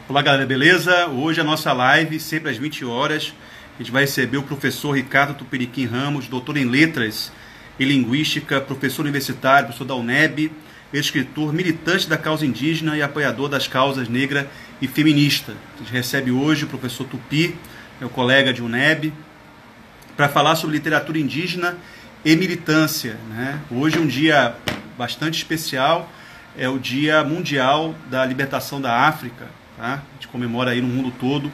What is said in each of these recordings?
Olá galera, beleza? Hoje a nossa live, sempre às 20 horas, a gente vai receber o professor Ricardo Tupiniquim Ramos, doutor em Letras e Linguística, professor universitário, professor da UNEB, escritor, militante da causa indígena e apoiador das causas negra e feminista. A gente recebe hoje o professor Tupi, meu colega de UNEB, para falar sobre literatura indígena e militância, né? Hoje é um dia bastante especial, é o Dia Mundial da Libertação da África, tá? A gente comemora aí no mundo todo,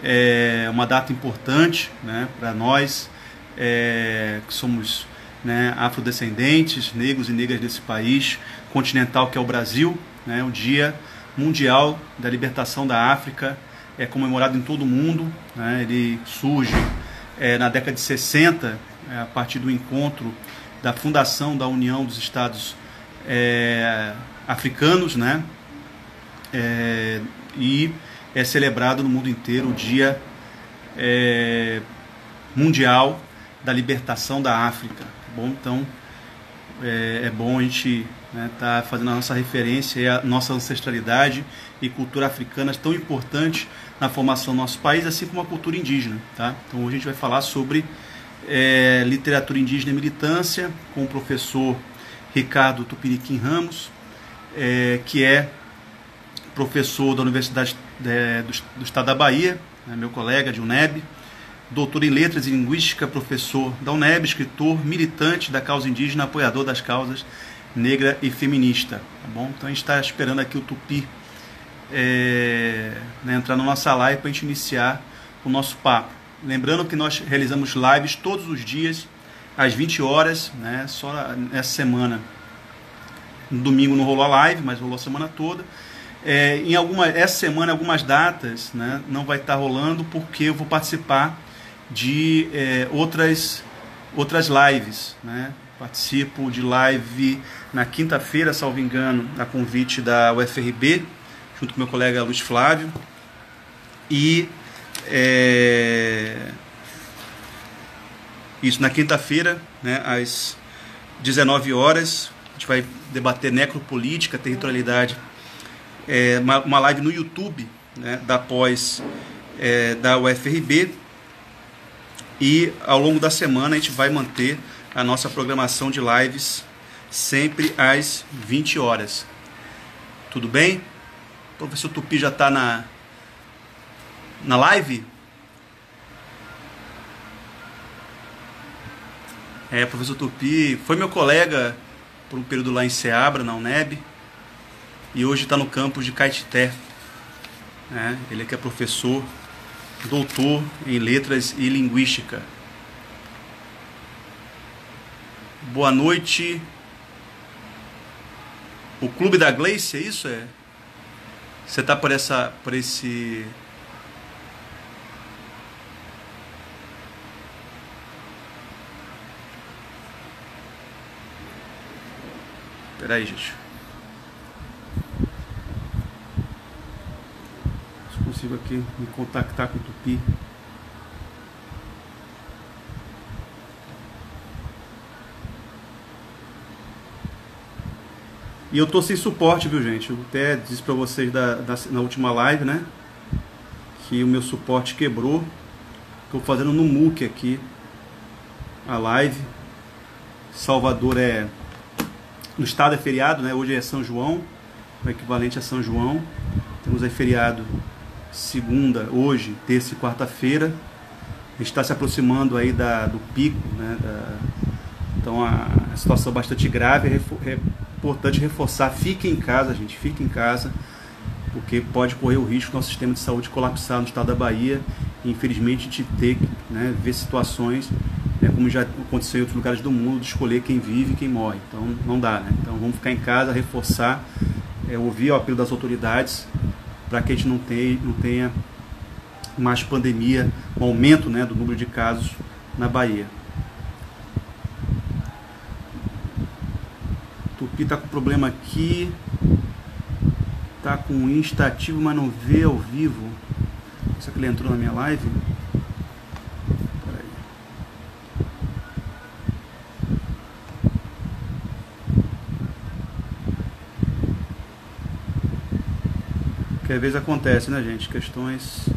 é uma data importante, né, para nós que somos, né, afrodescendentes, negros e negras desse país continental que é o Brasil, né? O Dia Mundial da Libertação da África é comemorado em todo o mundo, né? Ele surge na década de 60, a partir do encontro da fundação da União dos Estados Africanos, né? E é celebrado no mundo inteiro o Dia Mundial da Libertação da África. Tá bom? Então é bom a gente tá fazendo a nossa referência e a nossa ancestralidade e cultura africana tão importante na formação do nosso país, assim como a cultura indígena. Tá? Então hoje a gente vai falar sobre literatura indígena e militância com o professor Ricardo Tupiniquim Ramos, que é professor da Universidade do Estado da Bahia, meu colega de UNEB, doutor em Letras e Linguística, professor da UNEB, escritor, militante da causa indígena, apoiador das causas negra e feminista. Tá bom? Então a gente está esperando aqui o Tupi entrar na nossa live para a gente iniciar o nosso papo. Lembrando que nós realizamos lives todos os dias, às 20 horas, né? Só nessa semana, no domingo não rolou a live, mas rolou a semana toda. Essa semana, algumas datas, né, não vai estar rolando porque eu vou participar de outras lives, né? Participo de live na quinta-feira, salvo engano, a convite da UFRB, junto com meu colega Luiz Flávio. E isso na quinta-feira, né, às 19 horas, a gente vai debater necropolítica, territorialidade, uma live no YouTube, né, da pós da UFRB. E ao longo da semana a gente vai manter a nossa programação de lives sempre às 20 horas. Tudo bem? O professor Tupi já está na live? O professor Tupi foi meu colega por um período lá em Ceabra, na UNEB, e hoje está no campus de Caetité. Ele é professor, doutor em Letras e Linguística. Boa noite. O Clube da Gleice, é isso? Você está por esse... Espera aí, gente. Se consigo aqui me contactar com o Tupi. E eu tô sem suporte, viu, gente? Eu até disse pra vocês na última live, né, que o meu suporte quebrou. Tô fazendo no MOOC aqui a live. Salvador no estado é feriado, né? Hoje é São João, o equivalente a São João. Temos aí feriado segunda, hoje, terça e quarta-feira. A gente está se aproximando aí do pico, né? Então a situação é bastante grave. É importante reforçar: fiquem em casa, gente, fiquem em casa, porque pode correr o risco do nosso sistema de saúde colapsar no estado da Bahia e infelizmente a gente ter que, né, ver situações, como já aconteceu em outros lugares do mundo, de escolher quem vive e quem morre. Então não dá, né? Então vamos ficar em casa, reforçar, ouvir o apelo das autoridades para que a gente não tenha mais pandemia, um aumento, né, do número de casos na Bahia. Tupi tá com problema aqui, tá com o Insta ativo, mas não vê ao vivo. Será que ele entrou na minha live? Que às vezes acontece, né, gente? Questões...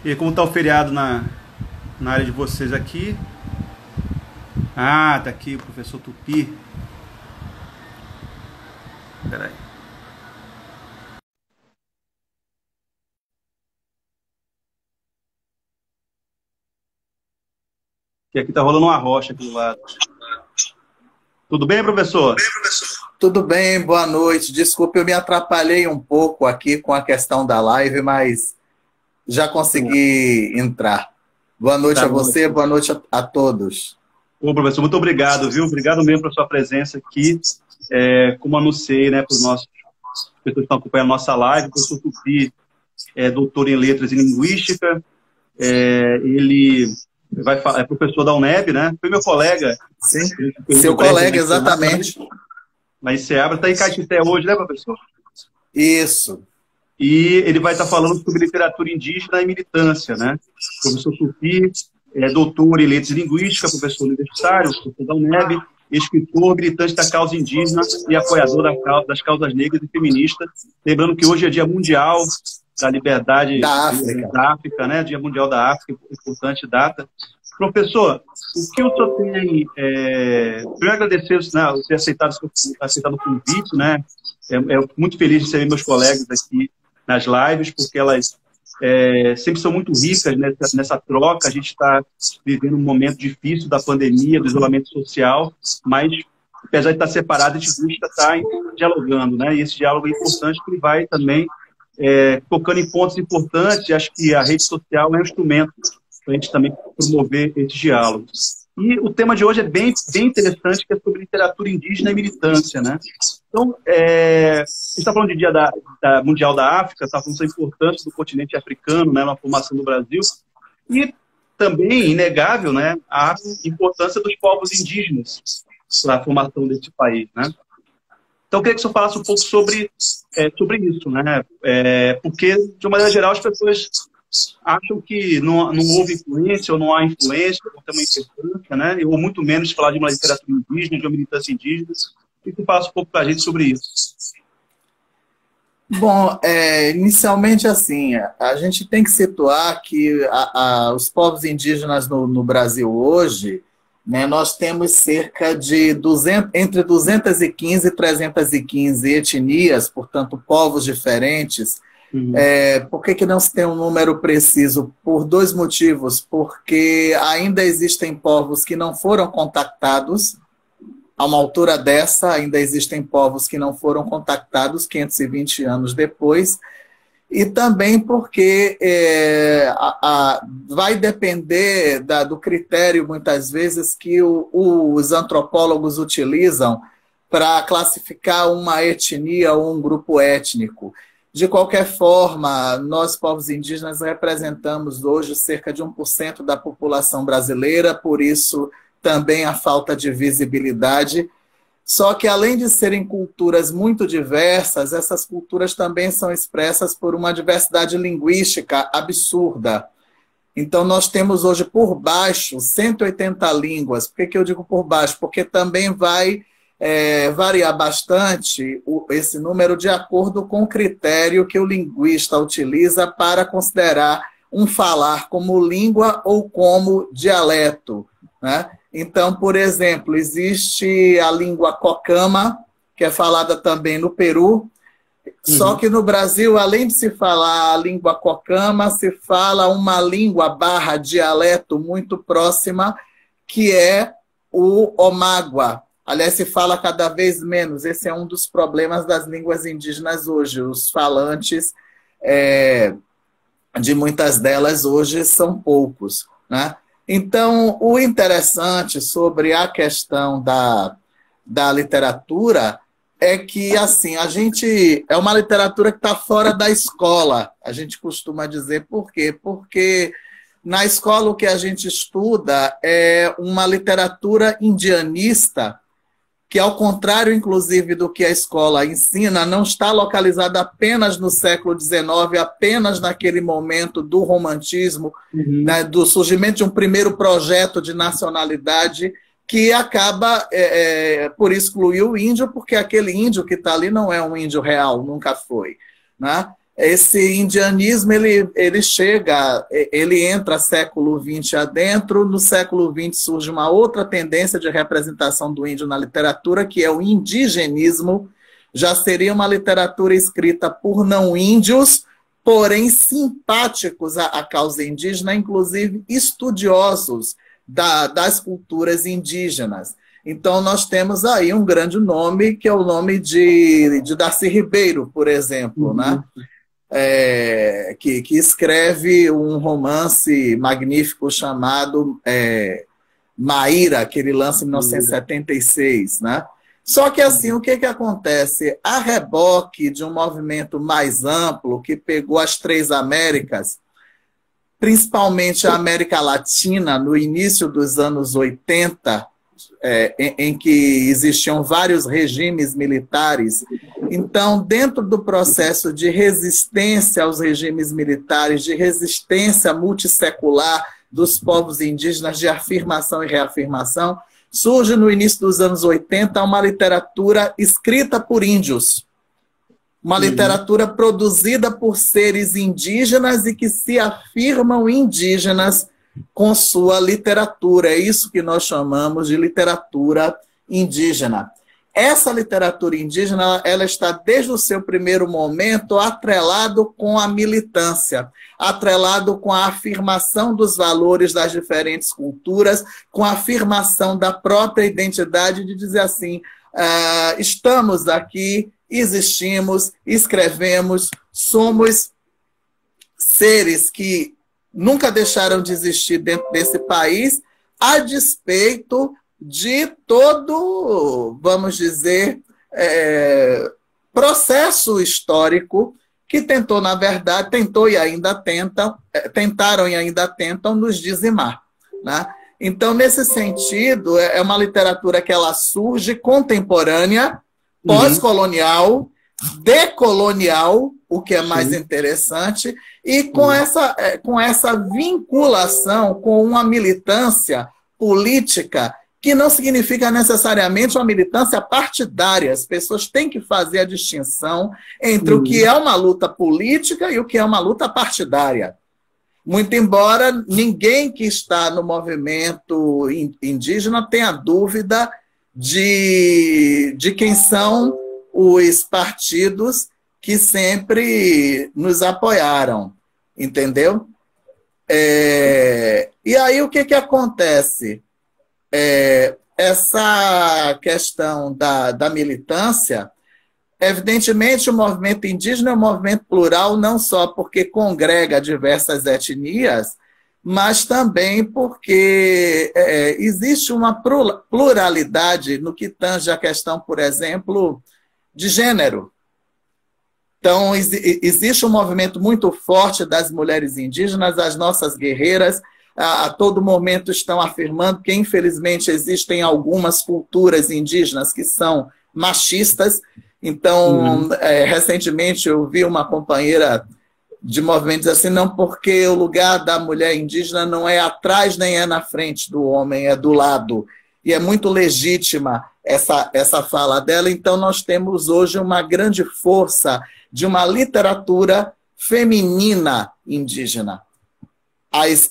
E como tá o feriado na área de vocês aqui? Ah, tá aqui o professor Tupi. Peraí. E aqui tá rolando uma rocha aqui do lado. Tudo bem, professor? Tudo bem, boa noite. Desculpe, eu me atrapalhei um pouco aqui com a questão da live, mas já consegui entrar. Boa noite Tá a você, ótimo. boa noite a todos. Ô, professor, muito obrigado, viu? Obrigado mesmo pela sua presença aqui. Como anunciei, né, para os nossos pessoas que estão acompanhando a nossa live, o professor Tupi é doutor em Letras e Linguística. Ele é professor da UNEB, né? Foi meu colega. Sim, Período seu breve colega, exatamente. na ICEABRA, está em Caetité hoje, né, professor? Isso. E ele vai estar falando sobre literatura indígena e militância, né? O professor Tupi é doutor em letras e linguística, professor universitário, professor da UNEB, escritor, militante da causa indígena e apoiador das causas negras e feministas. Lembrando que hoje é Dia Mundial da Liberdade Da África. da África, né? Dia Mundial da África, importante data. Professor, o que o senhor tem... primeiro agradecer, né, ter aceitado o convite, né? Muito feliz de receber meus colegas aqui nas lives, porque elas sempre são muito ricas nessa troca. A gente está vivendo um momento difícil da pandemia, do isolamento social, mas, apesar de estar separado, a gente busca estar dialogando, né? E esse diálogo é importante, porque ele vai também tocando em pontos importantes. E acho que a rede social é um instrumento para a gente também promover esses diálogos. E o tema de hoje é bem interessante, que é sobre literatura indígena e militância, né? Então, a gente está falando de Dia Mundial da África, está falando da importância do continente africano, né, na formação do Brasil, e também, inegável, né, a importância dos povos indígenas para a formação desse país, né? Então, eu queria que o senhor falasse um pouco sobre isso, né? Porque, de uma maneira geral, as pessoas acham que não houve influência ou não há influência, não tem uma importância, né? Ou muito menos falar de uma literatura indígena, de uma militância indígena. E que fala um pouco para a gente sobre isso. Bom, inicialmente assim, a gente tem que situar que os povos indígenas no Brasil hoje, né, nós temos cerca de entre 215 e 315 etnias, portanto, povos diferentes. Por que não se tem um número preciso? Por dois motivos. Porque ainda existem povos que não foram contactados. A uma altura dessa, ainda existem povos que não foram contactados 520 anos depois, e também porque vai depender do critério, muitas vezes, que os antropólogos utilizam para classificar uma etnia ou um grupo étnico. De qualquer forma, nós, povos indígenas, representamos hoje cerca de 1% da população brasileira, por isso também a falta de visibilidade. Só que, além de serem culturas muito diversas, essas culturas também são expressas por uma diversidade linguística absurda. Então, nós temos hoje por baixo 180 línguas. Por que eu digo por baixo? Porque também vai variar bastante esse número de acordo com o critério que o linguista utiliza para considerar um falar como língua ou como dialeto, né? Então, por exemplo, existe a língua cocama, que é falada também no Peru, só que no Brasil, além de se falar a língua cocama, se fala uma língua / dialeto muito próxima, que é o omágua. Aliás, se fala cada vez menos. Esse é um dos problemas das línguas indígenas hoje. Os falantes de muitas delas hoje são poucos, né? Então, o interessante sobre a questão da literatura é que, assim, a gente é uma literatura que está fora da escola. A gente costuma dizer por quê? Porque na escola o que a gente estuda é uma literatura indianista que, ao contrário, inclusive, do que a escola ensina, não está localizada apenas no século XIX, apenas naquele momento do romantismo, né, do surgimento de um primeiro projeto de nacionalidade, que acaba por excluir o índio, porque aquele índio que está ali não é um índio real, nunca foi, né? Esse indianismo, ele chega, ele entra século XX adentro. No século XX surge uma outra tendência de representação do índio na literatura, que é o indigenismo. Já seria uma literatura escrita por não índios, porém simpáticos à causa indígena, inclusive estudiosos das culturas indígenas. Então, nós temos aí um grande nome, que é o nome de Darcy Ribeiro, por exemplo, né? Que escreve um romance magnífico chamado Maíra, que ele lança em 1976, né? Só que, assim, o que acontece? A reboque de um movimento mais amplo, que pegou as três Américas, principalmente a América Latina, no início dos anos 80, em que existiam vários regimes militares. Então, dentro do processo de resistência aos regimes militares, de resistência multissecular dos povos indígenas, de afirmação e reafirmação, surge no início dos anos 80 uma literatura escrita por índios, uma literatura produzida por seres indígenas e que se afirmam indígenas com sua literatura. É isso que nós chamamos de literatura indígena. Essa literatura indígena, ela está desde o seu primeiro momento atrelado com a militância, atrelado com a afirmação dos valores das diferentes culturas, com a afirmação da própria identidade, de dizer assim, estamos aqui, existimos, escrevemos, somos seres que nunca deixaram de existir dentro desse país, a despeito de todo, vamos dizer, processo histórico que tentou, na verdade, tentou e ainda tentam, tentaram e ainda tentam nos dizimar, né? Então, nesse sentido, é uma literatura que ela surge contemporânea, pós-colonial, decolonial, o que é mais interessante, e com essa vinculação com uma militância política que não significa necessariamente uma militância partidária. As pessoas têm que fazer a distinção entre o que é uma luta política e o que é uma luta partidária. Muito embora ninguém que está no movimento indígena tenha dúvida de quem são os partidos que sempre nos apoiaram, entendeu? E aí o que acontece? Essa questão da militância, evidentemente o movimento indígena é um movimento plural, não só porque congrega diversas etnias, mas também porque existe uma pluralidade no que tange a questão, por exemplo, de gênero. Então, existe um movimento muito forte das mulheres indígenas, as nossas guerreiras, a todo momento estão afirmando que, infelizmente, existem algumas culturas indígenas que são machistas. Então, recentemente, eu vi uma companheira de movimento dizer assim, não, porque o lugar da mulher indígena não é atrás nem é na frente do homem, é do lado. E é muito legítima essa fala dela. Então, nós temos hoje uma grande força de uma literatura feminina indígena.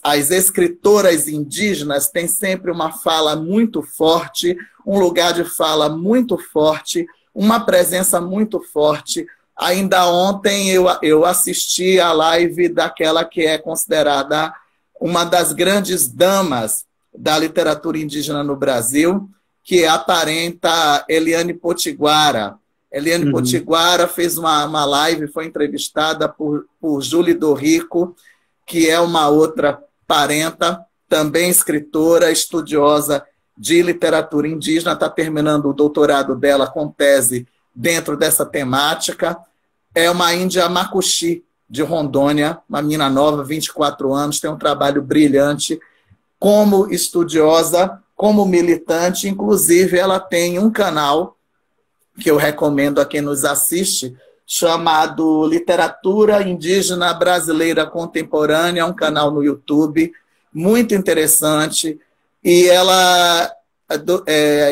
As escritoras indígenas têm sempre uma fala muito forte, um lugar de fala muito forte, uma presença muito forte. Ainda ontem eu assisti a live daquela que é considerada uma das grandes damas da literatura indígena no Brasil, que aparenta Eliane Potiguara. Eliane Potiguara fez uma live, foi entrevistada por Júlie Dorrico, que é uma outra parenta, também escritora, estudiosa de literatura indígena, está terminando o doutorado dela com tese dentro dessa temática. É uma índia Macuxi, de Rondônia, uma menina nova, 24 anos, tem um trabalho brilhante como estudiosa como militante. Inclusive, ela tem um canal que eu recomendo a quem nos assiste, chamado Literatura Indígena Brasileira Contemporânea, um canal no YouTube muito interessante, e ela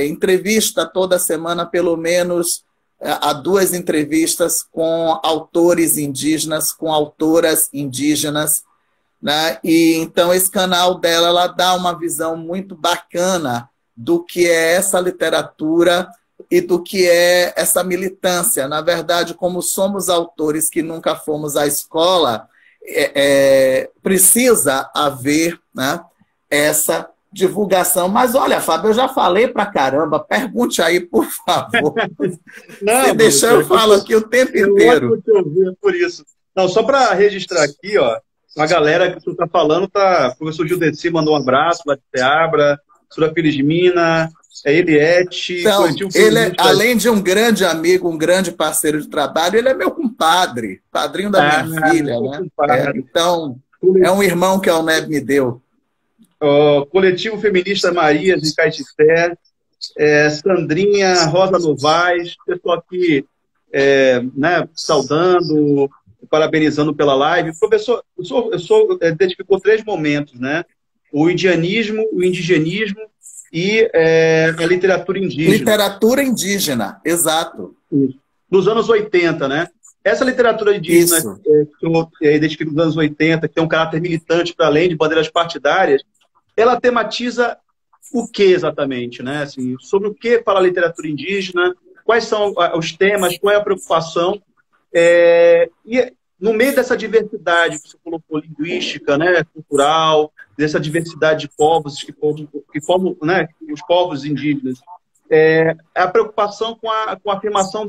entrevista toda semana, pelo menos, há 2 entrevistas com autores indígenas, com autoras indígenas, né? E então esse canal dela, ela dá uma visão muito bacana do que é essa literatura e do que é essa militância. Na verdade, como somos autores que nunca fomos à escola, precisa haver, né, essa divulgação. Mas olha, Fábio, eu já falei pra caramba, pergunte aí, por favor. Não, se deixar, eu falo aqui o tempo inteiro. Por isso. Não, só para registrar aqui, ó, a galera que tu tá falando, o professor Gildeci mandou um abraço lá de Seabra, professora Pires Mina, Eliette. Então, ele, além de um grande amigo, um grande parceiro de trabalho, ele é meu compadre, padrinho da minha filha, né? Então, é um irmão que a UNEB me deu. Coletivo Feminista Maria de Caetité, Sandrinha, Rosa Novaes, pessoal aqui né, saudando, parabenizando pela live. Professor, o senhor identificou 3 momentos, né? O indianismo, o indigenismo e a literatura indígena. Literatura indígena, exato. Dos anos 80, né? Essa literatura indígena que eu identifico dos anos 80, que tem um caráter militante para além de bandeiras partidárias, ela tematiza o que exatamente, né? Assim, sobre o que fala a literatura indígena, quais são os temas, qual é a preocupação. E no meio dessa diversidade que você colocou, linguística, né, cultural, dessa diversidade de povos que formam, né, os povos indígenas, a preocupação com a afirmação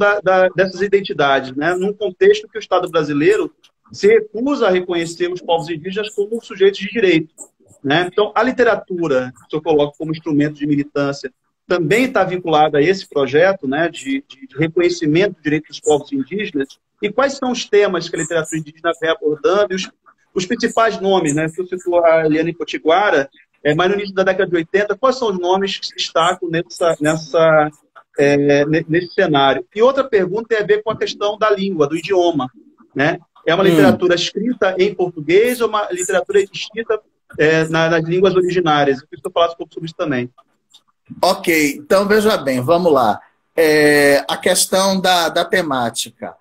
dessas identidades, né, num contexto que o Estado brasileiro se recusa a reconhecer os povos indígenas como sujeitos de direito, né? Então, a literatura, que eu coloco como instrumento de militância, também está vinculada a esse projeto, né, de reconhecimento do direito dos povos indígenas. E quais são os temas que a literatura indígena vem abordando, e os principais nomes, né? Você citou a Eliane Potiguara, mas no início da década de 80, quais são os nomes que se destacam nesse cenário? E outra pergunta tem a ver com a questão da língua, do idioma, né? É uma literatura escrita em português ou uma literatura escrita nas línguas originárias? Eu queria que eu falasse um pouco sobre isso também. Ok, então veja bem, vamos lá. A questão da temática.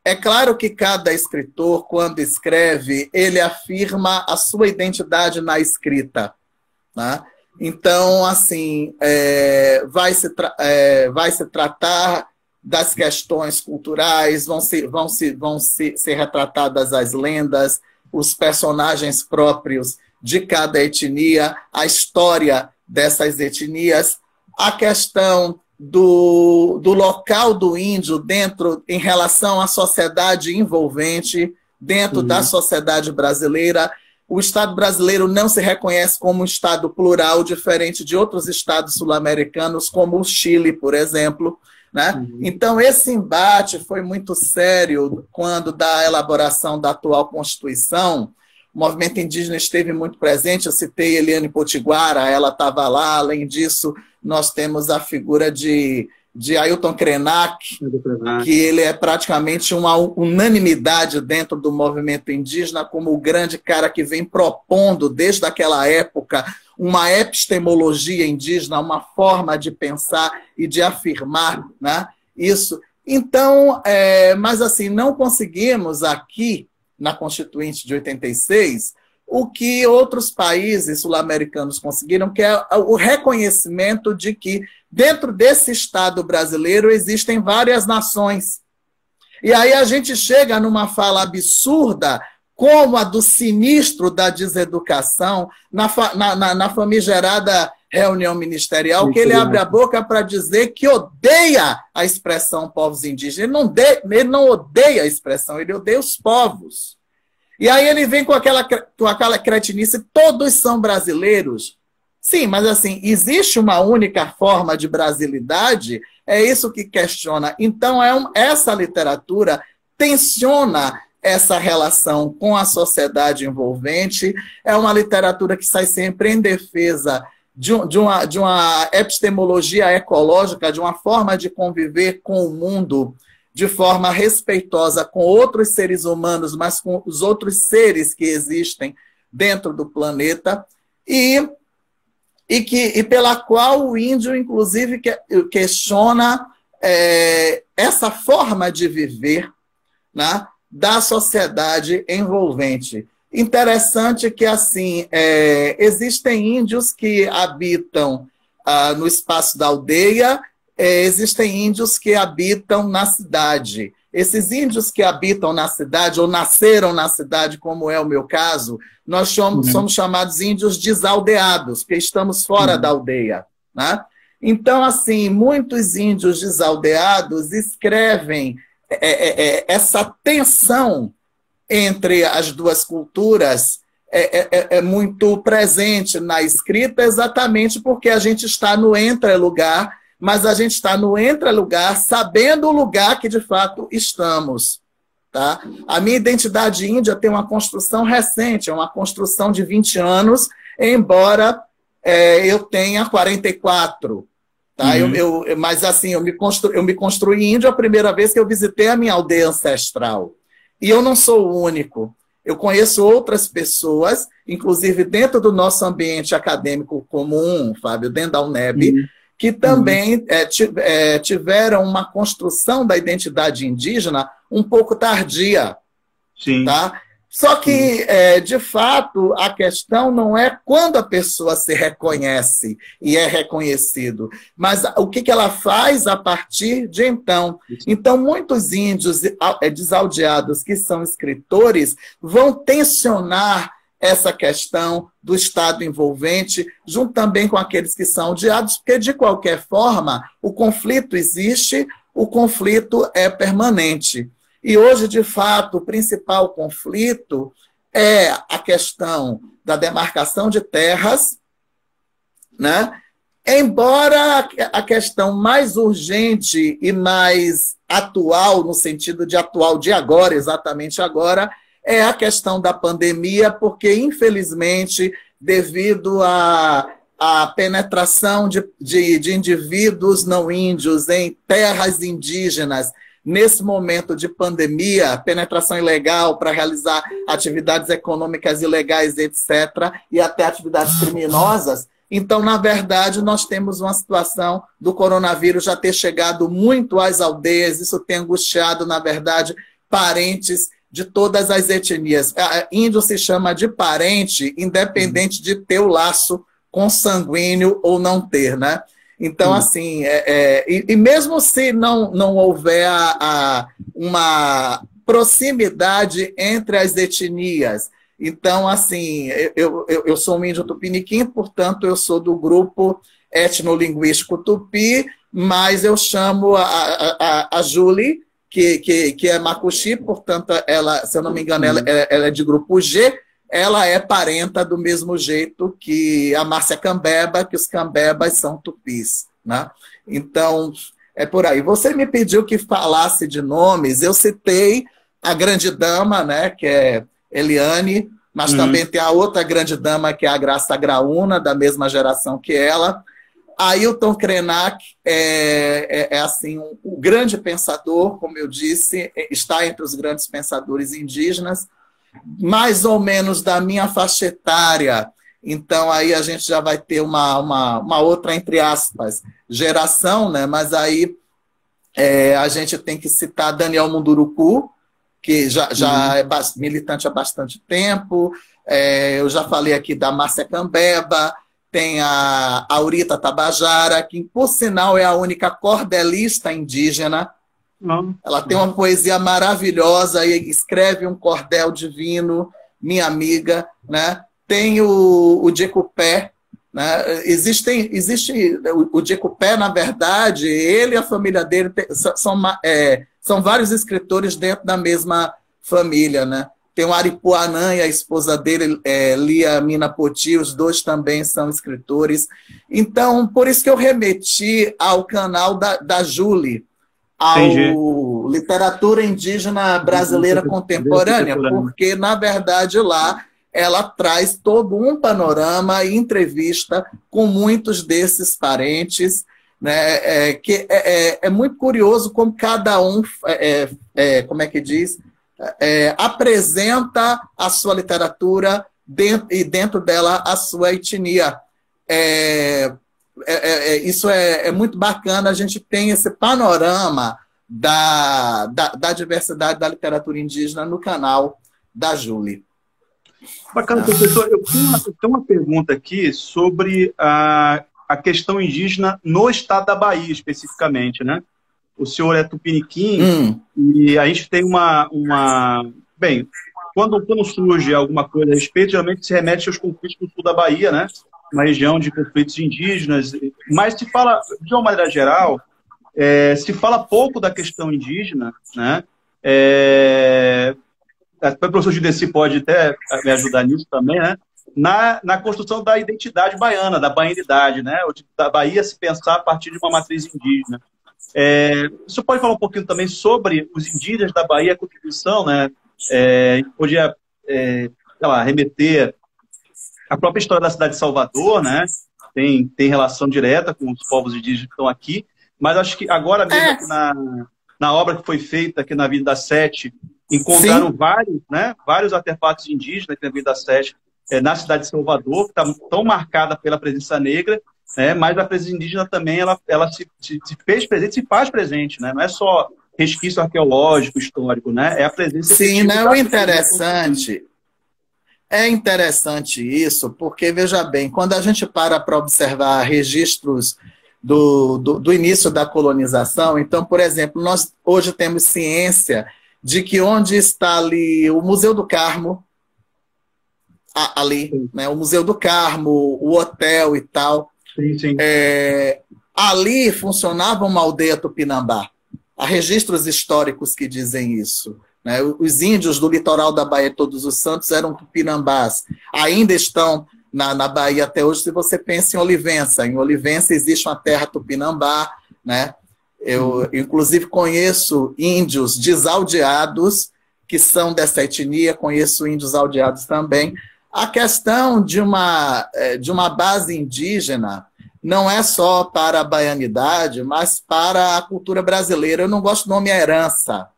É claro que cada escritor, quando escreve, ele afirma a sua identidade na escrita, né? Então, assim, vai se tratar das questões culturais, vão ser retratadas as lendas, os personagens próprios de cada etnia, a história dessas etnias, a questão do local do índio em relação à sociedade envolvente, dentro da sociedade brasileira. O Estado brasileiro não se reconhece como um Estado plural, diferente de outros estados sul-americanos, como o Chile, por exemplo, né? Então, esse embate foi muito sério quando, da elaboração da atual Constituição, o movimento indígena esteve muito presente. Eu citei Eliane Potiguara, ela estava lá. Além disso, nós temos a figura de Ailton Krenak, que ele é praticamente uma unanimidade dentro do movimento indígena, como o grande cara que vem propondo, desde aquela época, uma epistemologia indígena, uma forma de pensar e de afirmar, né, isso. Então, mas assim, não conseguimos aqui, na Constituinte de 86, o que outros países sul-americanos conseguiram, que é o reconhecimento de que dentro desse Estado brasileiro existem várias nações. E aí a gente chega numa fala absurda, como a do sinistro da deseducação, na famigerada reunião ministerial, que ele abre a boca para dizer que odeia a expressão povos indígenas. Ele não odeia a expressão, ele odeia os povos. E aí ele vem com aquela cretinice, todos são brasileiros. Sim, mas assim, existe uma única forma de brasilidade? É isso que questiona. Então, essa literatura tensiona essa relação com a sociedade envolvente. É uma literatura que sai sempre em defesa de uma epistemologia ecológica, de uma forma de conviver com o mundo de forma respeitosa com outros seres humanos, mas com os outros seres que existem dentro do planeta, e pela qual o índio, inclusive, questiona essa forma de viver, né, da sociedade envolvente. Interessante que, assim, existem índios que habitam no espaço da aldeia, existem índios que habitam na cidade. Esses índios que habitam na cidade, ou nasceram na cidade, como é o meu caso, nós somos chamados índios desaldeados, porque estamos fora da aldeia, né? Então, assim, muitos índios desaldeados escrevem essa tensão entre as duas culturas é muito presente na escrita, exatamente porque a gente está no entrelugar, mas a gente está no entrelugar sabendo o lugar que de fato estamos. Tá? A minha identidade índia tem uma construção recente, é uma construção de 20 anos, embora eu tenha 44. Tá? Mas assim, eu me construí índio a primeira vez que eu visitei a minha aldeia ancestral. E eu não sou o único. Eu conheço outras pessoas, inclusive dentro do nosso ambiente acadêmico comum, Fábio, dentro da UNEB, que também tiveram uma construção da identidade indígena um pouco tardia. Sim. Tá? Só que, de fato, a questão não é quando a pessoa se reconhece e é reconhecido, mas o que ela faz a partir de então. Então, muitos índios desaldeados que são escritores vão tensionar essa questão do Estado envolvente, junto também com aqueles que são aldeados, porque, de qualquer forma, o conflito existe, o conflito é permanente. E hoje, de fato, o principal conflito é a questão da demarcação de terras, né? Embora a questão mais urgente e mais atual, no sentido de atual de agora, exatamente agora, é a questão da pandemia, porque, infelizmente, devido à penetração de indivíduos não índios em terras indígenas, nesse momento de pandemia, penetração ilegal para realizar atividades econômicas ilegais, etc., e até atividades criminosas. Então, na verdade, nós temos uma situação do coronavírus já ter chegado muito às aldeias, isso tem angustiado, na verdade, parentes de todas as etnias. Índio se chama de parente, independente de ter o laço consanguíneo ou não ter, né? Então, assim, e mesmo se não houver uma proximidade entre as etnias, então, assim, eu sou um índio tupiniquim, portanto, eu sou do grupo etnolinguístico tupi, mas eu chamo a Julie, que é macuxi, portanto, ela, se eu não me engano, ela é de grupo G, ela é parenta do mesmo jeito que a Márcia Cambeba, que os Cambebas são tupis, né? Então, é por aí. Você me pediu que falasse de nomes, eu citei a grande dama, né, que é Eliane, mas também tem a outra grande dama, que é a Graça Graúna, da mesma geração que ela. Ailton Krenak assim, um grande pensador, como eu disse, está entre os grandes pensadores indígenas, mais ou menos da minha faixa etária. Então, aí a gente já vai ter uma outra, entre aspas, geração, né? Mas aí a gente tem que citar Daniel Munduruku, que já é militante há bastante tempo. Eu já falei aqui da Márcia Cambeba, tem a Aurita Tabajara, que, por sinal, é a única cordelista indígena. Ela tem uma poesia maravilhosa e escreve um cordel divino, minha amiga, né? Tem o Jecupé, né? Existe o Jecupé, na verdade, ele e a família dele são vários escritores dentro da mesma família, né? Tem o Aripuanã e a esposa dele, Lia Mina Poti, os dois também são escritores. Então, por isso que eu remeti ao canal da Julie, ao Literatura Indígena Brasileira Contemporânea, porque, na verdade, lá ela traz todo um panorama e entrevista com muitos desses parentes, né, que é muito curioso como cada um, como é que diz, apresenta a sua literatura e dentro dela a sua etnia. Isso é muito bacana, a gente tem esse panorama da diversidade da literatura indígena no canal da Julie. Bacana, professor. Eu tenho uma pergunta aqui sobre a questão indígena no estado da Bahia, especificamente, né? O senhor é tupiniquim e a gente tem Bem, quando surge alguma coisa a respeito, geralmente se remete aos conflitos do sul da Bahia, né? Uma região de conflitos indígenas, mas se fala, de uma maneira geral, se fala pouco da questão indígena, né? O professor Judeci pode até me ajudar nisso também, né? Na construção da identidade baiana, da baianidade, né? Da Bahia se pensar a partir de uma matriz indígena. O senhor pode falar um pouquinho também sobre os indígenas da Bahia, a contribuição, né? Podia, sei lá, remeter à própria história da cidade de Salvador, né? Tem relação direta com os povos indígenas que estão aqui, mas acho que agora mesmo aqui na obra que foi feita aqui na Avenida 7, encontraram vários artefatos indígenas aqui na Avenida 7, na cidade de Salvador, que está tão marcada pela presença negra, mas a presença indígena também ela se fez presente, se faz presente, né? Não é só resquício arqueológico, histórico, né? É a presença... Sim, não é interessante. É interessante isso, porque, veja bem, quando a gente para observar registros do início da colonização, então, por exemplo, nós hoje temos ciência de que onde está ali o Museu do Carmo, ali, né, o Museu do Carmo, o hotel e tal, sim. Ali funcionava uma aldeia tupinambá. Há registros históricos que dizem isso. Né? Os índios do litoral da Bahia de Todos os Santos eram tupinambás. Ainda estão na Bahia até hoje, se você pensa em Olivença. Em Olivença existe uma terra tupinambá, né? Eu, inclusive, conheço índios desaldeados que são dessa etnia, conheço índios aldeados também. A questão de uma base indígena não é só para a baianidade, mas para a cultura brasileira. Eu não gosto do nome herança,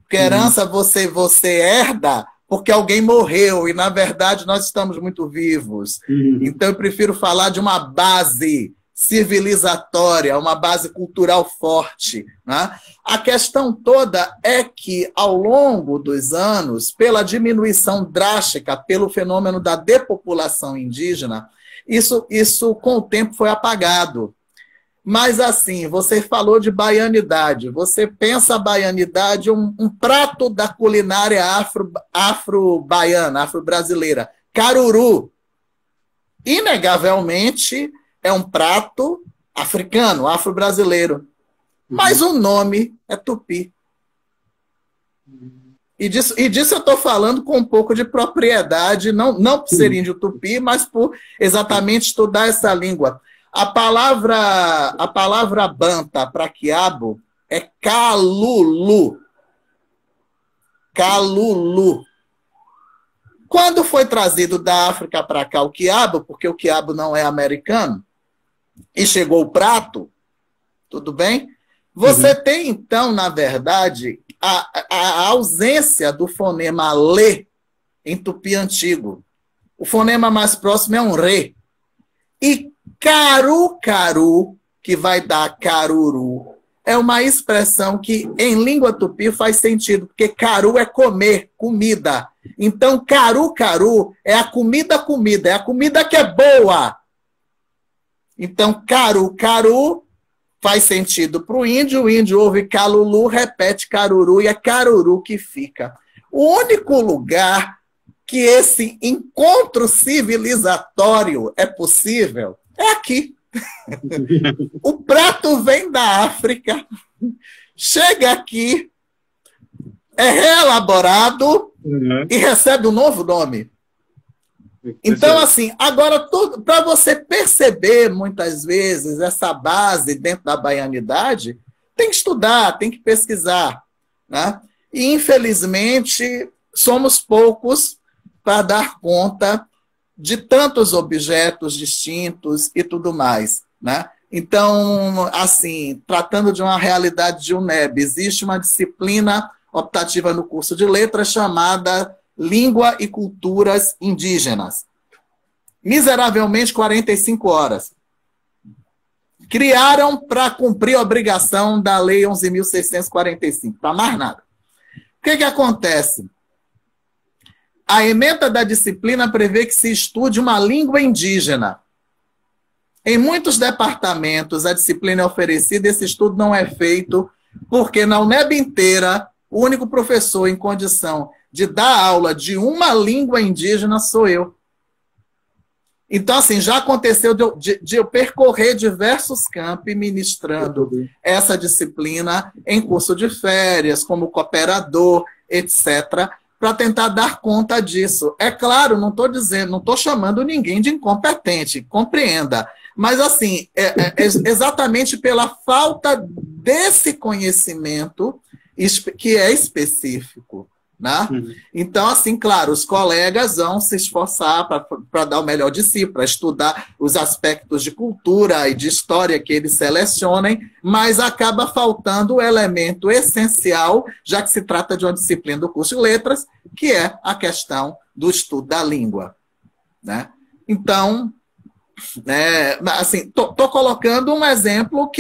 porque herança você herda porque alguém morreu, e, na verdade, nós estamos muito vivos. Então, eu prefiro falar de uma base civilizatória, uma base cultural forte. Né? A questão toda é que, ao longo dos anos, pela diminuição drástica, pelo fenômeno da depopulação indígena, isso com o tempo foi apagado. Mas, assim, você falou de baianidade. Você pensa a baianidade um prato da culinária afro-baiana, afro-brasileira. Caruru. Inegavelmente, é um prato africano, afro-brasileiro. Mas o nome é tupi. E disso eu estou falando com um pouco de propriedade, não por ser índio tupi, mas por exatamente estudar essa língua. A palavra banta para quiabo é calulu. Calulu. Quando foi trazido da África para cá o quiabo, porque o quiabo não é americano, e chegou o prato, tudo bem? Você tem, então, na verdade, a ausência do fonema lê em tupi antigo. O fonema mais próximo é um re. E caru-caru, que vai dar caruru, é uma expressão que, em língua tupi, faz sentido, porque caru é comer, comida. Então, caru-caru é a comida, é a comida que é boa. Então, caru-caru faz sentido para o índio ouve calulu, repete caruru, e é caruru que fica. O único lugar que esse encontro civilizatório é possível é aqui. O prato vem da África, chega aqui, é reelaborado e recebe um novo nome. Então, assim, agora, para você perceber, muitas vezes, essa base dentro da baianidade, tem que estudar, tem que pesquisar. Né? E, infelizmente, somos poucos para dar conta de tantos objetos distintos e tudo mais, né? Então, assim, tratando de uma realidade de UNEB, existe uma disciplina optativa no curso de letras chamada Língua e Culturas Indígenas. Miseravelmente 45 horas. Criaram para cumprir a obrigação da Lei 11.645, para mais nada. O que acontece? A ementa da disciplina prevê que se estude uma língua indígena. Em muitos departamentos, a disciplina é oferecida e esse estudo não é feito, porque na UNEB inteira, o único professor em condição de dar aula de uma língua indígena sou eu. Então, assim, já aconteceu de eu percorrer diversos campi ministrando essa disciplina em curso de férias, como cooperador, etc., para tentar dar conta disso. É claro, não estou chamando ninguém de incompetente, compreenda. Mas, assim, exatamente pela falta desse conhecimento que é específico. Né? Então, assim, claro, os colegas vão se esforçar para dar o melhor de si, para estudar os aspectos de cultura e de história que eles selecionem, mas acaba faltando o elemento essencial, já que se trata de uma disciplina do curso de letras, que é a questão do estudo da língua. Né? Então, assim, tô colocando um exemplo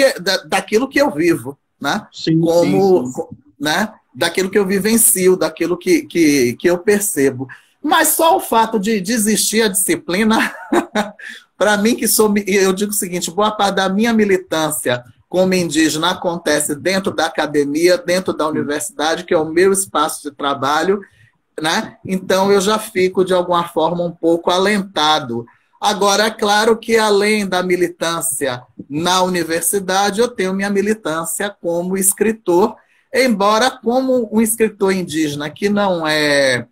daquilo que eu vivo, né? Sim, como, sim. Né? Daquilo que eu vivencio, daquilo que eu percebo. Mas só o fato de existir a disciplina, para mim, eu digo o seguinte, boa parte da minha militância como indígena acontece dentro da academia, dentro da universidade, que é o meu espaço de trabalho, né? Então eu já fico, de alguma forma, um pouco alentado. Agora, é claro que, além da militância na universidade, eu tenho minha militância como escritor, embora como um escritor indígena que não é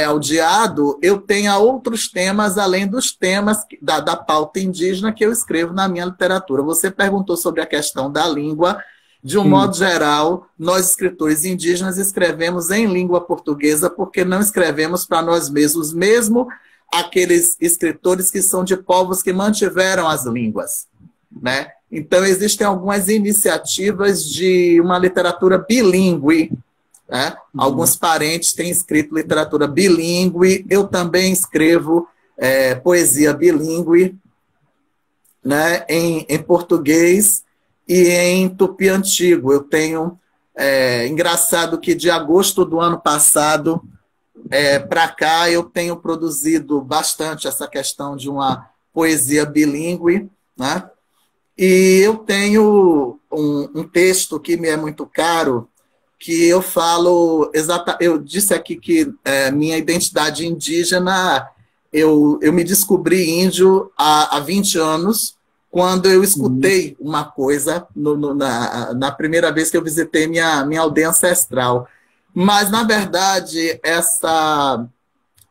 odiado, eu tenha outros temas, além dos temas da pauta indígena que eu escrevo na minha literatura. Você perguntou sobre a questão da língua. De um modo geral, nós, escritores indígenas, escrevemos em língua portuguesa porque não escrevemos para nós mesmos, mesmo aqueles escritores que são de povos que mantiveram as línguas, né? Então, existem algumas iniciativas de uma literatura bilíngue, né? Alguns parentes têm escrito literatura bilíngue, eu também escrevo poesia bilíngue, né? em português e em tupi antigo. Eu tenho, engraçado que de agosto do ano passado para cá eu tenho produzido bastante essa questão de uma poesia bilíngue, né? E eu tenho um texto que me é muito caro, que eu falo, eu disse aqui que minha identidade indígena, eu me descobri índio há 20 anos, quando eu escutei uma coisa na primeira vez que eu visitei minha aldeia ancestral. Mas, na verdade,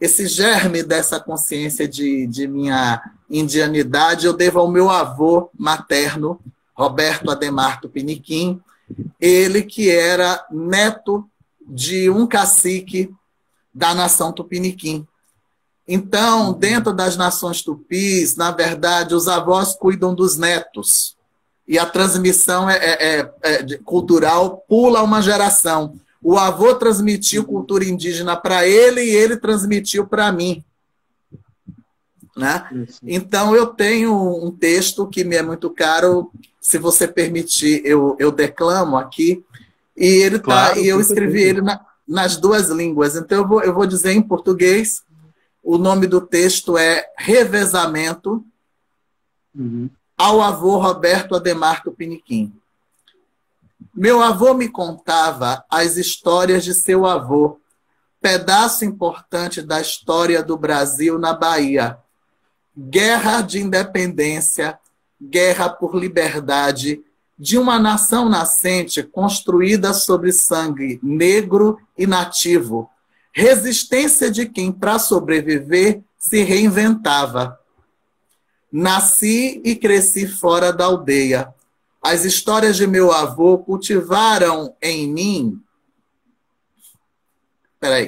esse germe dessa consciência de minha indianidade eu devo ao meu avô materno, Roberto Ademar Tupiniquim, ele que era neto de um cacique da nação Tupiniquim. Então, dentro das nações tupis, na verdade, os avós cuidam dos netos. E a transmissão cultural pula uma geração. O avô transmitiu cultura indígena para ele e ele transmitiu para mim. Né? Então, eu tenho um texto que me é muito caro, se você permitir, eu declamo aqui, e ele claro, e eu escrevi ele nas duas línguas. Então, eu vou dizer em português. O nome do texto é Revezamento ao avô Roberto Ademar Tupiniquim. Meu avô me contava as histórias de seu avô, pedaço importante da história do Brasil na Bahia. Guerra de independência, guerra por liberdade, de uma nação nascente construída sobre sangue negro e nativo. Resistência de quem, para sobreviver, se reinventava. Nasci e cresci fora da aldeia. As histórias de meu avô cultivaram em mim...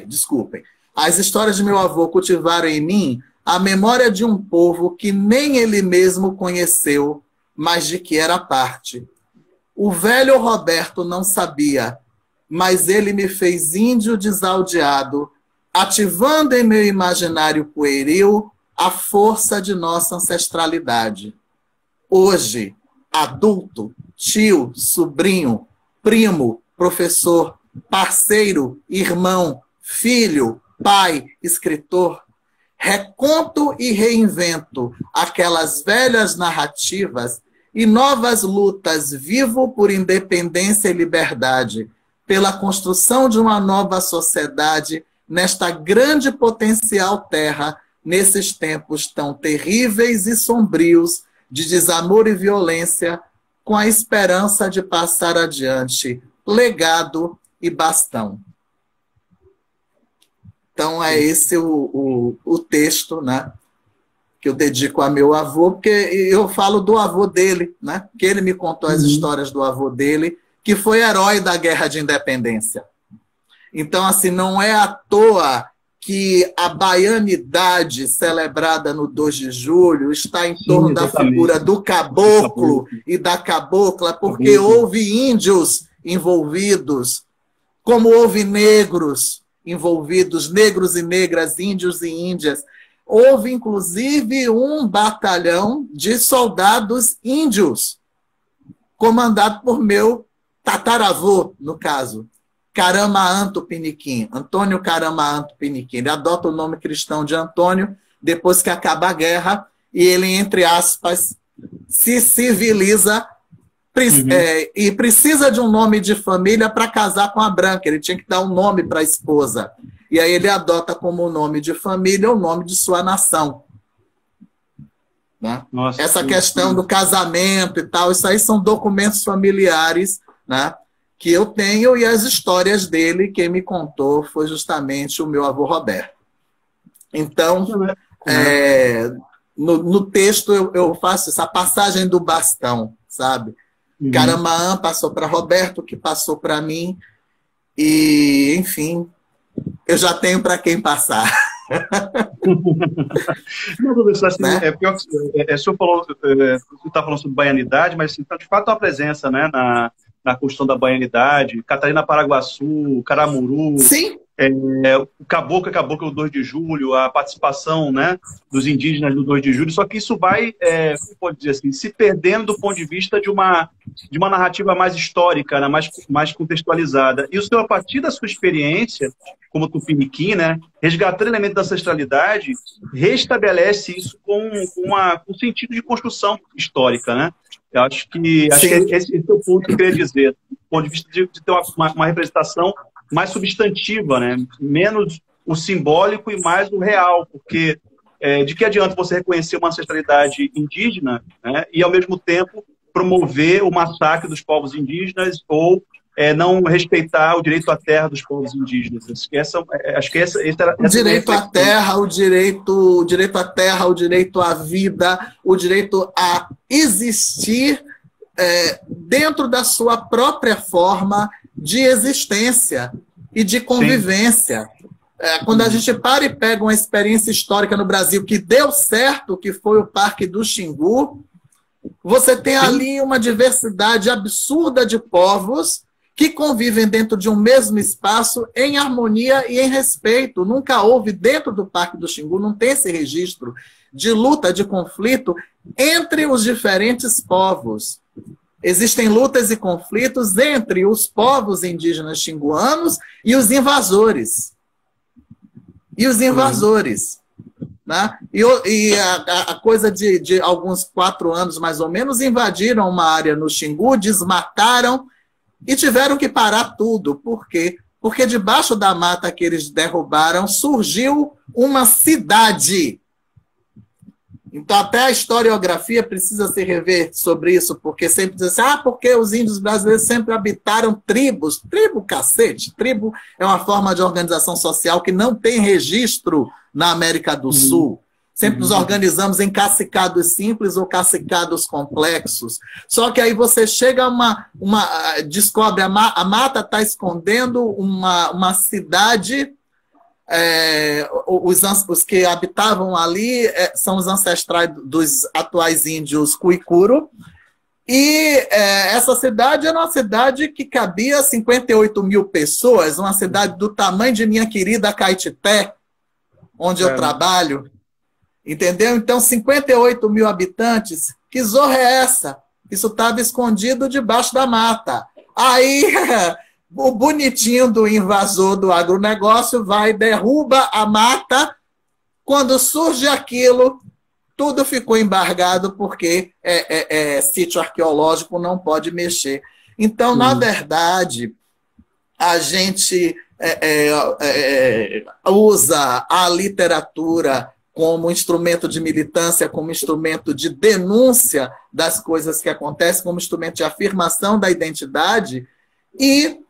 desculpem. As histórias de meu avô cultivaram em mim a memória de um povo que nem ele mesmo conheceu, mas de que era parte. O velho Roberto não sabia, mas ele me fez índio desaldeado, ativando em meu imaginário pueril a força de nossa ancestralidade. Hoje, adulto, tio, sobrinho, primo, professor, parceiro, irmão, filho, pai, escritor, reconto e reinvento aquelas velhas narrativas e novas lutas, vivo por independência e liberdade, pela construção de uma nova sociedade nesta grande potencial terra, nesses tempos tão terríveis e sombrios de desamor e violência, com a esperança de passar adiante legado e bastão. Então, é esse o texto, né, que eu dedico a meu avô, porque eu falo do avô dele, né, que ele me contou as histórias do avô dele, que foi herói da Guerra de Independência. Então, assim, não é à toa que a baianidade celebrada no 2 de julho está em torno da figura do caboclo e da cabocla, porque houve índios envolvidos, como houve negros envolvidos, negros e negras, índios e índias. Houve, inclusive, um batalhão de soldados índios, comandado por meu tataravô, no caso, Carama Piniquim, Antônio Carama Piniquim. Ele adota o nome cristão de Antônio depois que acaba a guerra e ele, entre aspas, se civiliza e precisa de um nome de família para casar com a Branca. Ele tinha que dar um nome para a esposa. E aí ele adota como nome de família o nome de sua nação. Né? Nossa, essa questão do casamento e tal, isso aí são documentos familiares, né, que eu tenho, e as histórias dele, quem me contou foi justamente o meu avô Roberto. Então, no texto eu faço essa passagem do bastão, sabe? Caramaã passou para Roberto, que passou para mim, e, enfim, eu já tenho para quem passar. Não, professor, assim, né? O senhor falou, você está falando sobre baianidade, mas assim, de fato é uma presença, né, na construção da baianidade, Catarina Paraguaçu, Caramuru, sim. O caboclo é o 2 de julho, a participação, né, dos indígenas no 2 de julho, só que isso vai, como pode dizer assim, se perdendo do ponto de vista de uma narrativa mais histórica, né, mais contextualizada. E o senhor, a partir da sua experiência como tupiniquim, né, resgatando elementos da ancestralidade, restabelece isso com um sentido de construção histórica, né? Eu acho que esse é o ponto que eu queria dizer, do ponto de vista de ter uma representação mais substantiva, né? Menos o simbólico e mais o real, porque de que adianta você reconhecer uma ancestralidade indígena, né, e, ao mesmo tempo, promover o massacre dos povos indígenas ou não respeitar o direito à terra dos povos indígenas? Acho que essa o direito à terra, o direito à terra, o direito à vida, o direito a existir dentro da sua própria forma de existência e de convivência. Quando a gente para e pega uma experiência histórica no Brasil que deu certo, que foi o Parque do Xingu, você tem ali uma diversidade absurda de povos que convivem dentro de um mesmo espaço em harmonia e em respeito. Nunca houve dentro do Parque do Xingu, não tem esse registro de luta, de conflito entre os diferentes povos. Existem lutas e conflitos entre os povos indígenas xinguanos e os invasores. Né? E a coisa de alguns 4 anos, mais ou menos, invadiram uma área no Xingu, desmataram e tiveram que parar tudo. Por quê? Porque debaixo da mata que eles derrubaram surgiu uma cidade. Então, até a historiografia precisa se rever sobre isso, porque sempre diz assim, porque os índios brasileiros sempre habitaram tribos. Tribo, cacete. Tribo é uma forma de organização social que não tem registro na América do Sul. Sempre nos organizamos em cacicados simples ou cacicados complexos. Só que aí você chega descobre a mata está escondendo uma cidade os que habitavam ali são os ancestrais dos atuais índios Cuicuro. E essa cidade era uma cidade que cabia 58 mil pessoas, uma cidade do tamanho de minha querida Caetité, onde eu trabalho. Entendeu? Então, 58 mil habitantes, que zorra é essa? Isso estava escondido debaixo da mata. Aí, o bonitinho do invasor do agronegócio vai, derruba a mata. Quando surge aquilo, tudo ficou embargado, porque sítio arqueológico não pode mexer. Então, na verdade, a gente usa a literatura como instrumento de militância, como instrumento de denúncia das coisas que acontecem, como instrumento de afirmação da identidade, e,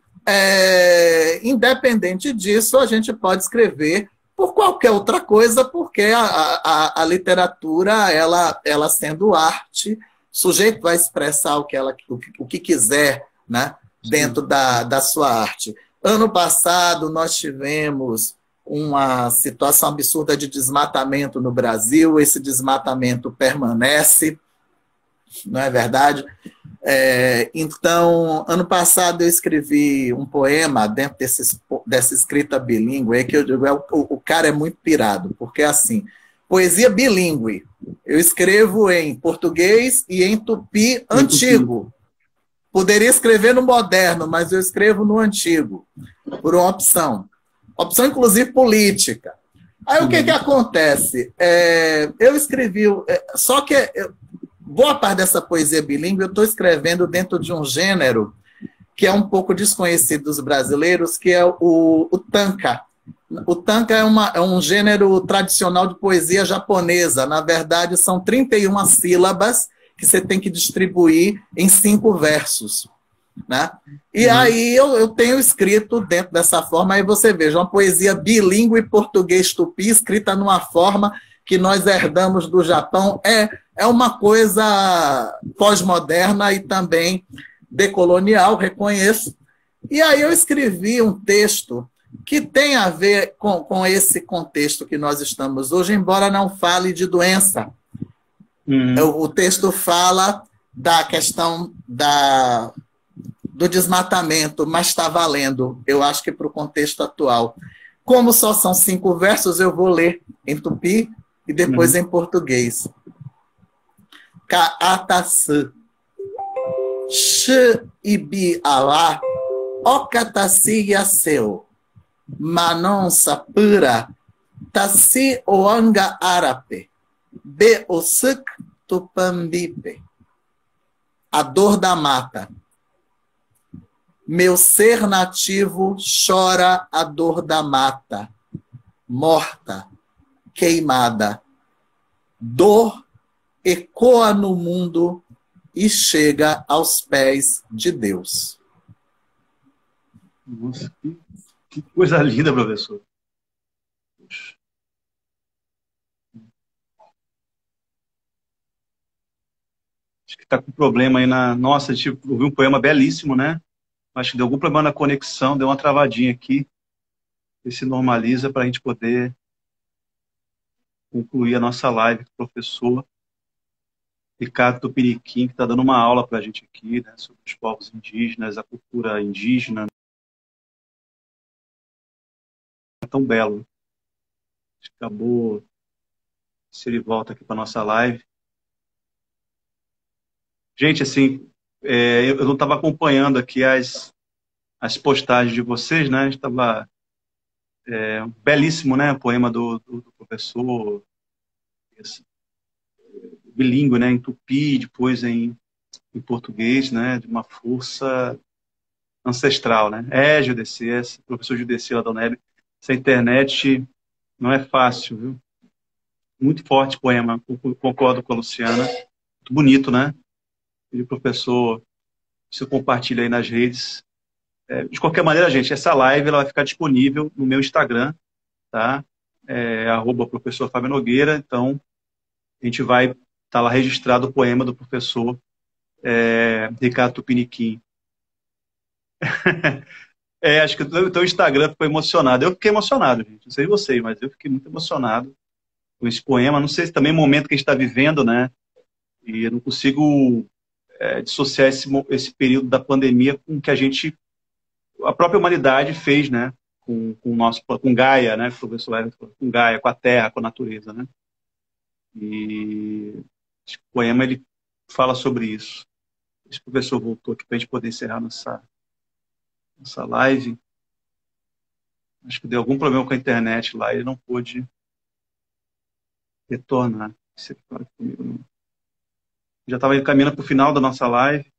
independente disso, a gente pode escrever por qualquer outra coisa, porque a literatura, ela sendo arte, o sujeito vai expressar o que quiser, né, dentro da sua arte. Ano passado, nós tivemos uma situação absurda de desmatamento no Brasil. Esse desmatamento permanece, não é verdade? Então, ano passado eu escrevi um poema dentro dessa escrita bilíngue, aí que eu digo, o cara é muito pirado, porque é assim, poesia bilíngue, eu escrevo em português e em tupi antigo. Poderia escrever no moderno, mas eu escrevo no antigo, por uma opção. Opção, inclusive, política. Aí o que acontece? Eu escrevi, só que boa parte dessa poesia bilíngue eu estou escrevendo dentro de um gênero que é um pouco desconhecido dos brasileiros, que é o tanka. O tanka é um gênero tradicional de poesia japonesa. Na verdade, são 31 sílabas que você tem que distribuir em 5 versos. Né? E aí eu tenho escrito dentro dessa forma, aí você veja, uma poesia bilíngue português-tupi, escrita numa forma que nós herdamos do Japão, é uma coisa pós-moderna e também decolonial, reconheço. E aí eu escrevi um texto que tem a ver com esse contexto que nós estamos hoje, embora não fale de doença. O texto fala da questão do desmatamento, mas está valendo, eu acho que para o contexto atual. Como só são 5 versos, eu vou ler em tupi e depois em português. Ka'atası, Shi ibi ala, okatasi yaseu, manon sapura, tasi oanga arape, be osuk tupambipe. A dor da mata. Meu ser nativo chora a dor da mata, morta, queimada. Dor ecoa no mundo e chega aos pés de Deus. Nossa, que coisa linda, professor. Puxa. Acho que está com problema aí na... Nossa, a gente ouviu um poema belíssimo, né? Acho que deu algum problema na conexão, deu uma travadinha aqui. E se normaliza para a gente poder concluir a nossa live com o professor Ricardo Tupiniquim, que está dando uma aula para a gente aqui, né, sobre os povos indígenas, a cultura indígena. É tão belo. Acabou, se ele volta aqui para a nossa live. Gente, assim, eu não estava acompanhando aqui as postagens de vocês, né? Estava belíssimo, né? O poema do professor, bilíngue, né? Em tupi, depois em português, né? De uma força ancestral, né? Judeci, professor Judeci lá da UNEB. Essa internet não é fácil, viu? Muito forte poema, concordo com a Luciana. Muito bonito, né? E o professor, você compartilha aí nas redes. De qualquer maneira, gente, essa live ela vai ficar disponível no meu Instagram, tá? @professor Fábio Nogueira. Então, a gente vai estar lá registrado o poema do professor Ricardo Tupiniquim. Acho que o teu Instagram ficou emocionado. Eu fiquei emocionado, gente. Não sei vocês, mas eu fiquei muito emocionado com esse poema. Não sei se também é o momento que a gente está vivendo, né? E eu não consigo dissociar esse período da pandemia com o que a própria humanidade fez, né? Com Gaia, né? O professor Everton falou, com Gaia, com a Terra, com a natureza, né? E esse poema, ele fala sobre isso. Esse professor voltou aqui para a gente poder encerrar nossa live. Acho que deu algum problema com a internet lá e ele não pôde retornar. Isso aqui para comigo, não. Já estava caminhando para o final da nossa live.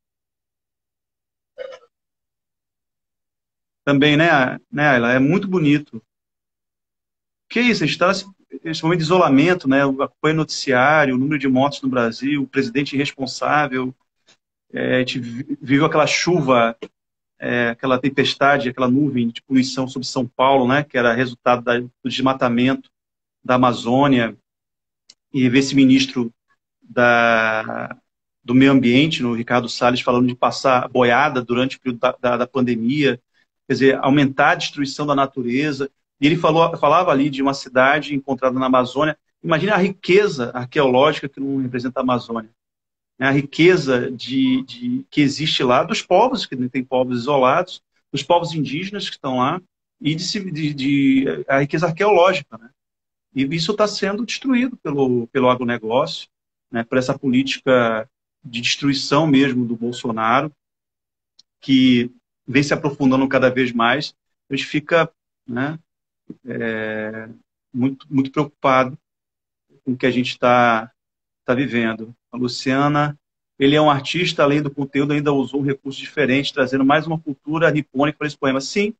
Também, né, Ayla? É muito bonito. Que isso? A gente está nesse momento de isolamento, né? Acompanha o noticiário, o número de mortes no Brasil, o presidente irresponsável. A gente viu aquela chuva, aquela tempestade, aquela nuvem de poluição sobre São Paulo, né? Que era resultado do desmatamento da Amazônia. E ver esse ministro do meio ambiente, no Ricardo Salles, falando de passar boiada durante o período da pandemia, quer dizer, aumentar a destruição da natureza. E ele falava ali de uma cidade encontrada na Amazônia. Imagina a riqueza arqueológica que não representa a Amazônia. A riqueza que existe lá, dos povos, que tem povos isolados, dos povos indígenas que estão lá, e a riqueza arqueológica, né? E isso está sendo destruído pelo agronegócio, né, por essa política de destruição mesmo do Bolsonaro, que vem se aprofundando cada vez mais. A gente fica, né, muito, muito preocupado com o que a gente está vivendo. A Luciana, ele é um artista, além do conteúdo, ainda usou um recurso diferente, trazendo mais uma cultura nipônica para esse poema. Sim,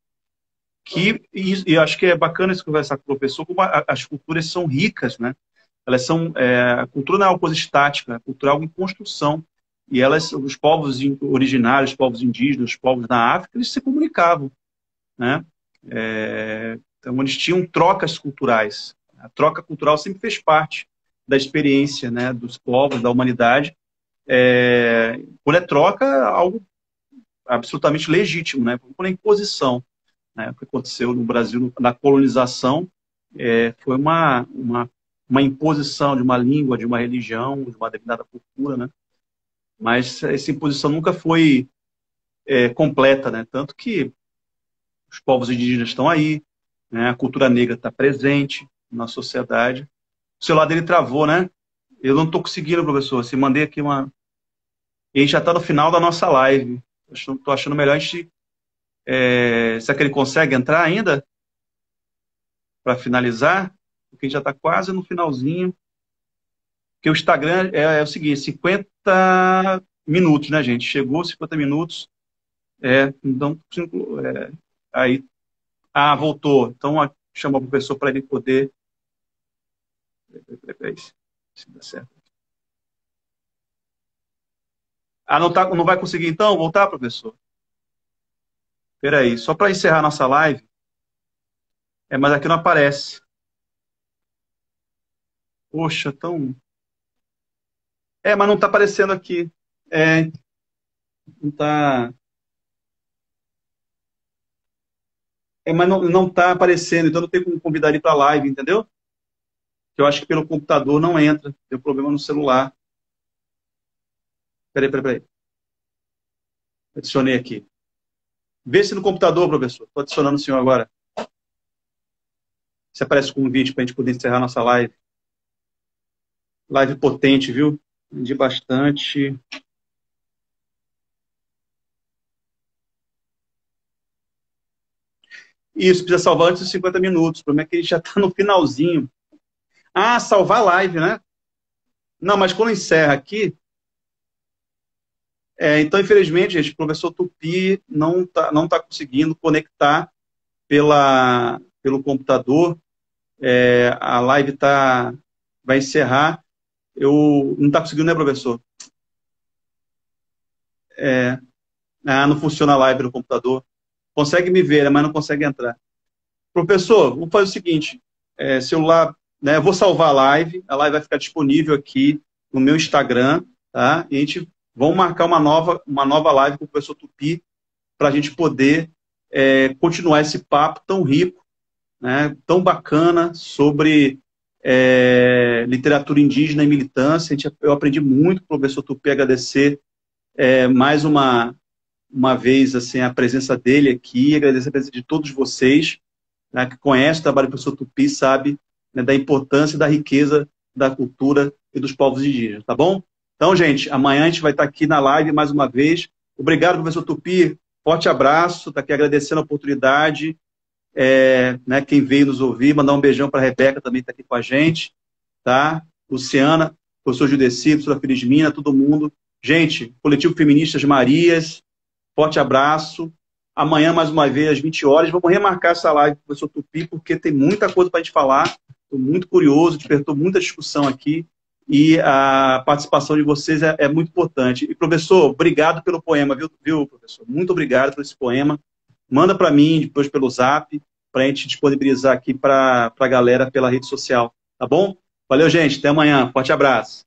e acho que é bacana isso conversar com o professor, como as culturas são ricas, né? Elas são, a cultura não é uma coisa estática, a cultura é algo em construção. E os povos originários, os povos indígenas, os povos da África, eles se comunicavam, né? Então, eles tinham trocas culturais. A troca cultural sempre fez parte da experiência, né, dos povos, da humanidade. Quando é troca, é algo absolutamente legítimo, né? Quando é imposição, né? O que aconteceu no Brasil na colonização foi uma imposição de uma língua, de uma religião, de uma determinada cultura, né? Mas essa imposição nunca foi completa, né? Tanto que os povos indígenas estão aí, né? A cultura negra está presente na sociedade. O celular dele travou, né? Eu não estou conseguindo, professor. Se mandei aqui uma... E a gente já está no final da nossa live. Estou achando melhor a gente... será que ele consegue entrar ainda? Para finalizar? Porque a gente já está quase no finalzinho. Porque o Instagram é o seguinte, 50 minutos, né, gente? Chegou 50 minutos. Então, aí... Ah, voltou. Então, chama o professor para ele poder... Peraí, se dá certo. Ah, não vai conseguir então voltar, professor? Espera aí, só para encerrar nossa live. Mas aqui não aparece. Poxa, tão... mas não está aparecendo aqui. Não está... mas não está aparecendo, então não tem como convidar ele para a live, entendeu? Eu acho que pelo computador não entra. Tem problema no celular. Peraí. Adicionei aqui. Vê se no computador, professor. Estou adicionando o senhor agora. Se aparece com um vídeo para a gente poder encerrar nossa live. Live potente, viu? Aprendi bastante. Isso, precisa salvar antes dos 50 minutos. O problema é que ele já está no finalzinho. Ah, salvar a live, né? Não, mas quando encerra aqui... então, infelizmente, gente, o professor Tupi não tá conseguindo conectar pelo computador. A live vai encerrar. Não está conseguindo, né, professor? Não funciona a live no computador. Consegue me ver, mas não consegue entrar. Professor, vamos fazer o seguinte. Celular, né, eu vou salvar a live vai ficar disponível aqui no meu Instagram, tá? E a gente vamos marcar uma nova live com o professor Tupi para a gente poder continuar esse papo tão rico, né, tão bacana sobre literatura indígena e militância. Eu aprendi muito com o professor Tupy, agradecer mais uma vez assim, a presença dele aqui, agradecer a presença de todos vocês, né, que conhecem o trabalho do professor Tupy, sabe, né, da importância e da riqueza da cultura e dos povos indígenas, tá bom? Então, gente, amanhã a gente vai estar aqui na live mais uma vez. Obrigado, professor Tupy, forte abraço, está aqui agradecendo a oportunidade, né, quem veio nos ouvir, mandar um beijão para a Rebeca, também está aqui com a gente, tá? Luciana, professor Judeci, professora Felizmina, todo mundo. Gente, Coletivo Feministas Marias, forte abraço. Amanhã, mais uma vez, às 20 horas, vamos remarcar essa live com o professor Tupy, porque tem muita coisa para a gente falar. Estou muito curioso, despertou muita discussão aqui, e a participação de vocês é muito importante. E, professor, obrigado pelo poema, viu, professor? Muito obrigado por esse poema. Manda para mim, depois pelo Zap, para a gente disponibilizar aqui para a galera pela rede social, tá bom? Valeu, gente. Até amanhã. Forte abraço.